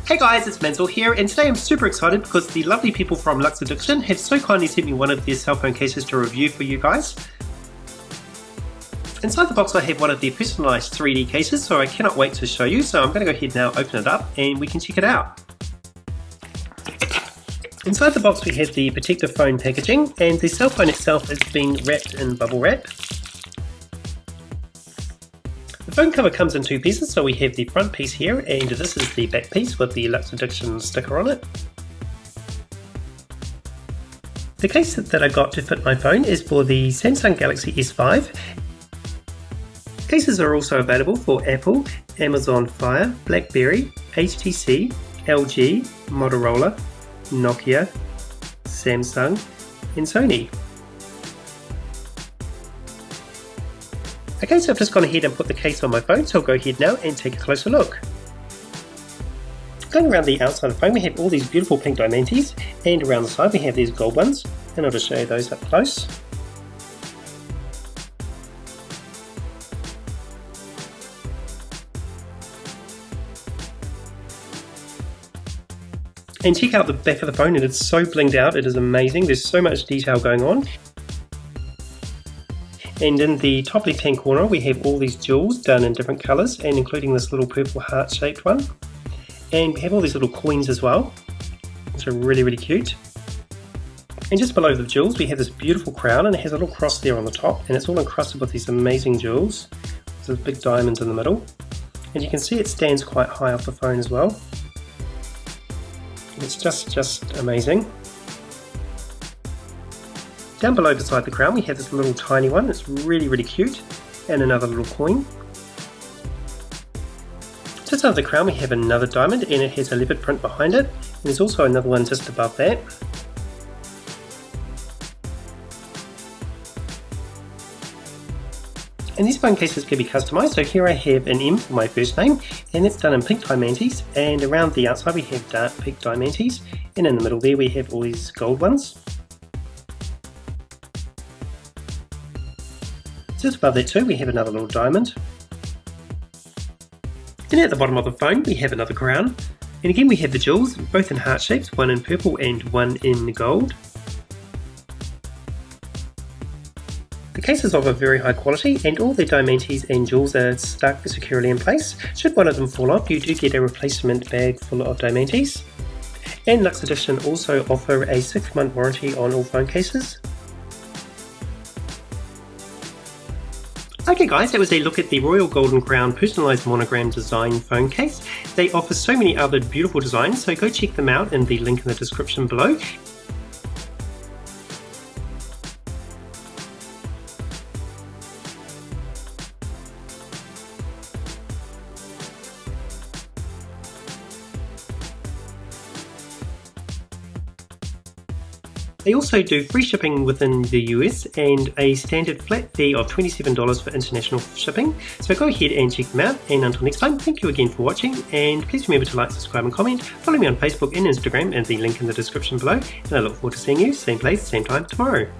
Hey guys, it's Mansell here, and today I'm super excited because the lovely people from Lux Addiction have so kindly sent me one of their cell phone cases to review for you guys. Inside the box I have one of their personalised 3D cases, so I cannot wait to show you, so I'm going to go ahead now, open it up, and we can check it out. Inside the box we have the protective phone packaging, and the cell phone itself is being wrapped in bubble wrap. The phone cover comes in two pieces, so we have the front piece here, and this is the back piece with the Lux Addiction sticker on it. The case that I got to fit my phone is for the Samsung Galaxy S5. Cases are also available for Apple, Amazon Fire, BlackBerry, HTC, LG, Motorola, Nokia, Samsung, and Sony. Okay, so I've just gone ahead and put the case on my phone, so I'll go ahead now and take a closer look. Going around the outside of the phone we have all these beautiful pink diamantes, and around the side we have these gold ones, and I'll just show you those up close. And check out the back of the phone, and it's so blinged out, it is amazing, there's so much detail going on. And in the top left hand corner we have all these jewels done in different colours, and including this little purple heart shaped one. And we have all these little coins as well, which are really cute. And just below the jewels we have this beautiful crown, and it has a little cross there on the top, and it's all encrusted with these amazing jewels. There's big diamonds in the middle, and you can see it stands quite high off the phone as well. It's just amazing. Down below beside the crown we have this little tiny one, it's really cute, and another little coin. Just under the crown we have another diamond, and it has a leopard print behind it, and there's also another one just above that. And these phone cases can be customised, so here I have an M for my first name, and it's done in pink diamantes, and around the outside we have dark pink diamantes, and in the middle there we have all these gold ones. Just above that too we have another little diamond. And at the bottom of the phone we have another crown, and again we have the jewels, both in heart shapes, one in purple and one in gold. The case is of a very high quality, and all the diamantes and jewels are stuck securely in place. Should one of them fall off, you do get a replacement bag full of diamantes. And Lux Addiction also offer a 6-month warranty on all phone cases. Okay guys, that was a look at the Royal Golden Crown personalised monogram design phone case. They offer so many other beautiful designs, so go check them out in the link in the description below. They also do free shipping within the US and a standard flat fee of $27 for international shipping. So go ahead and check them out, and until next time, thank you again for watching, and please remember to like, subscribe and comment. Follow me on Facebook and Instagram and the link in the description below, and I look forward to seeing you same place, same time tomorrow.